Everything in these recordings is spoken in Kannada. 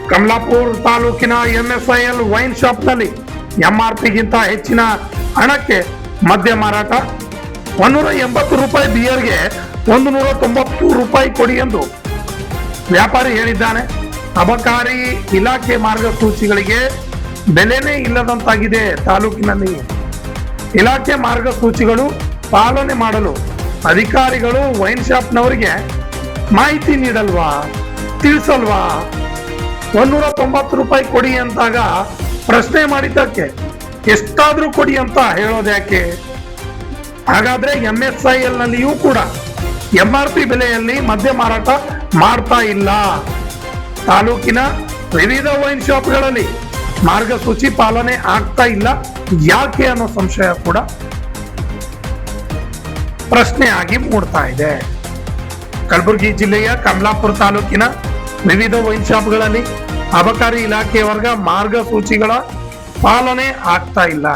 ಕಮಲಾಪುರ ತಾಲೂಕಿನ ಎಂಎಸ್ಐಎಲ್ ವೈನ್ ಶಾಪ್ನಲ್ಲಿ ಎಂಆರ್ಪಿಗಿಂತ ಹೆಚ್ಚಿನ ಹಣಕ್ಕೆ ಮದ್ಯ ಮಾರಾಟ. 180 ರೂಪಾಯಿ ಬಿಯರ್ಗೆ 190 ರೂಪಾಯಿ ಕೊಡಿ ಎಂದು ವ್ಯಾಪಾರಿ ಹೇಳಿದ್ದಾನೆ. ಅಬಕಾರಿ ಇಲಾಖೆ ಮಾರ್ಗಸೂಚಿಗಳಿಗೆ ಬೆಲೆನೇ ಇಲ್ಲದಂತಾಗಿದೆ. ತಾಲೂಕಿನಲ್ಲಿ ಇಲಾಖೆ ಮಾರ್ಗಸೂಚಿಗಳು ಪಾಲನೆ ಮಾಡಲು ಅಧಿಕಾರಿಗಳು ವೈನ್ ಶಾಪ್ನವರಿಗೆ ಮಾಹಿತಿ ನೀಡಲ್ವಾ, ತಿಳಿಸಲ್ವಾ? 190 ರೂಪಾಯಿ ಕೊಡಿ ಅಂತಾಗ ಪ್ರಶ್ನೆ ಮಾಡಿದ್ದಕ್ಕೆ ಎಷ್ಟಾದ್ರೂ ಕೊಡಿ ಅಂತ ಹೇಳೋದ್ಯಾಕೆ? ಹಾಗಾದ್ರೆ ಎಂಎಸ್ಐಎಲ್ ನಲ್ಲಿಯೂ ಕೂಡ ಎಂಆರ್ಪಿ ಬೆಲೆಯಲ್ಲಿ ಮದ್ಯ ಮಾರಾಟ ಮಾಡ್ತಾ ಇಲ್ಲ. ತಾಲೂಕಿನ ವಿವಿಧ ವೈನ್ ಶಾಪ್ಗಳಲ್ಲಿ ಮಾರ್ಗಸೂಚಿ ಪಾಲನೆ ಆಗ್ತಾ ಇಲ್ಲ, ಯಾಕೆ ಅನ್ನೋ ಸಂಶಯ ಕೂಡ ಪ್ರಶ್ನೆ ಆಗಿ ಮೂಡ್ತಾ ಇದೆ. ಕಲಬುರಗಿ ಜಿಲ್ಲೆಯ ಕಮಲಾಪುರ ತಾಲೂಕಿನ ವಿವಿಧ ವೈನ್ ಶಾಪ್ಗಳಲ್ಲಿ ಅಬಕಾರಿ ಇಲಾಖೆ ವರ್ಗ ಮಾರ್ಗಸೂಚಿಗಳ ಪಾಲನೆ ಆಗ್ತಾ ಇಲ್ಲ.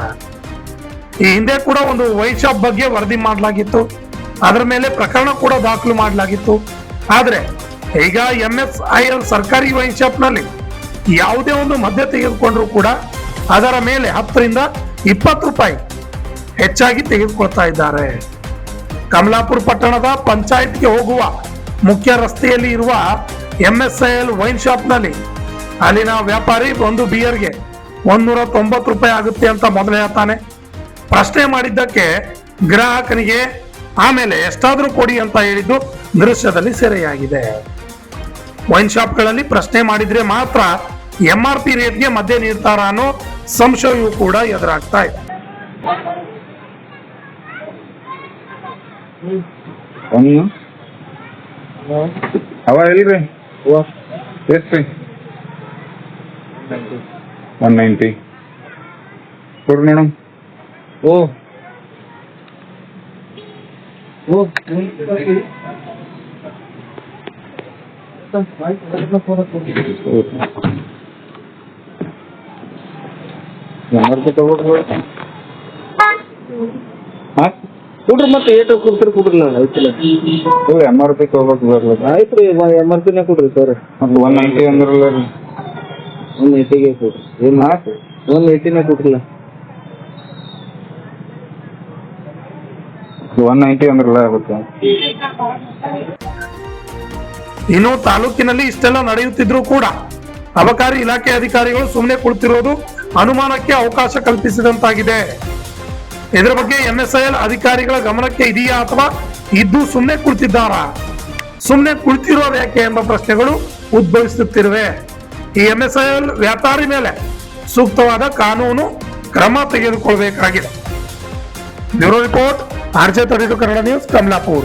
ಈ ಹಿಂದೆ ಕೂಡ ಒಂದು ವೈನ್ ಶಾಪ್ ಬಗ್ಗೆ ವರದಿ ಮಾಡಲಾಗಿತ್ತು, ಅದರ ಮೇಲೆ ಪ್ರಕರಣ ಕೂಡ ದಾಖಲು ಮಾಡಲಾಗಿತ್ತು. ಆದ್ರೆ ಈಗ ಎಂಎಸ್ಐಎಲ್ ಸರ್ಕಾರಿ ವೈನ್ ಶಾಪ್ ನಲ್ಲಿ ಯಾವುದೇ ಒಂದು ಮದ್ಯ ತೆಗೆದುಕೊಂಡ್ರು ಕೂಡ ಅದರ ಮೇಲೆ 10 ರಿಂದ 20 ರೂಪಾಯಿ ಹೆಚ್ಚಾಗಿ ತೆಗೆದುಕೊಳ್ತಾ ಇದ್ದಾರೆ. ಕಮಲಾಪುರ ಪಟ್ಟಣದ ಪಂಚಾಯತ್ಗೆ ಹೋಗುವ ಮುಖ್ಯ ರಸ್ತೆಯಲ್ಲಿ ಇರುವ ಎಂಎಸ್ಐಎಲ್ ವೈನ್ ಶಾಪ್ ನಲ್ಲಿ ಅಲ್ಲಿನ ವ್ಯಾಪಾರಿ ಒಂದು ಬಿಯರ್ಗೆ 190 ರೂಪಾಯಿ ಆಗುತ್ತೆ ಅಂತ ಮೊದಲೇ ಹೇಳ್ತಾನೆ. ಪ್ರಶ್ನೆ ಮಾಡಿದ್ದಕ್ಕೆ ಗ್ರಾಹಕನಿಗೆ ಆಮೇಲೆ ಎಷ್ಟಾದ್ರೂ ಕೊಡಿ ಅಂತ ಹೇಳಿದ್ದು ದೃಶ್ಯದಲ್ಲಿ ಸೆರೆಯಾಗಿದೆ. ವೈನ್ ಶಾಪ್ಗಳಲ್ಲಿ ಪ್ರಶ್ನೆ ಮಾಡಿದ್ರೆ ಮಾತ್ರ ಎಂಆರ್ಪಿ ರೇಟ್ಗೆ ಮದ್ಯ ನೀಡ್ತಾರ ಅನ್ನೋ ಸಂಶಯವೂ ಕೂಡ ಎದುರಾಗ್ತಾ ಇದೆ. ಅವ ಎಲ್ಲಿರಿ? ಎಷ್ಟ್ರಿ? 190 ಕೊಡ್ರಿ ಮೇಡಮ್. ಓ ಕೊಡ್ರಿ ಮತ್ತೆ ಏಟು ಕೊಡ್ತೀರಿ ಕೊಡ್ರಿ. ಆಯ್ತಿಲ್ಲ MRP ತಗೋಬೇಕು ಬರ್ಲದ. ಆಯ್ತ್ರಿ MRPನೇ ಕೊಡ್ರಿ ಸರ್. 190 ಅಂದ್ರಲ್ಲ ರೀ. 180ಗೆ ಕೊಡ್ರಿ. ಏನ್ 180ನೇ ಕೊಡ್ರಿಲ್ಲ. 190 ಅಂದ್ರಲ್ಲ ಆಗುತ್ತೆ. ಇನ್ನು ತಾಲೂಕಿನಲ್ಲಿ ಇಷ್ಟೆಲ್ಲ ನಡೆಯುತ್ತಿದ್ರು ಕೂಡ ಅಬಕಾರಿ ಇಲಾಖೆ ಅಧಿಕಾರಿಗಳು ಸುಮ್ಮನೆ ಕುಳಿತಿರೋದು ಅನುಮಾನಕ್ಕೆ ಅವಕಾಶ ಕಲ್ಪಿಸಿದಂತಾಗಿದೆ. ಇದರ ಬಗ್ಗೆ ಎಂಎಸ್ಐಎಲ್ ಅಧಿಕಾರಿಗಳ ಗಮನಕ್ಕೆ ಇದೆಯಾ ಅಥವಾ ಇದ್ದು ಸುಮ್ಮನೆ ಕುಳಿತಿದ್ದಾರಾ? ಸುಮ್ಮನೆ ಕುಳಿತಿರೋದು ಯಾಕೆ ಎಂಬ ಪ್ರಶ್ನೆಗಳು ಉದ್ಭವಿಸುತ್ತಿರುವೆ. ಈ ಎಂಎಸ್ಐಎಲ್ ವ್ಯಾಪಾರಿ ಮೇಲೆ ಸೂಕ್ತವಾದ ಕಾನೂನು ಕ್ರಮ ತೆಗೆದುಕೊಳ್ಳಬೇಕಾಗಿದೆ. Bureau report, RJ32 Kannada news, Kamalapura.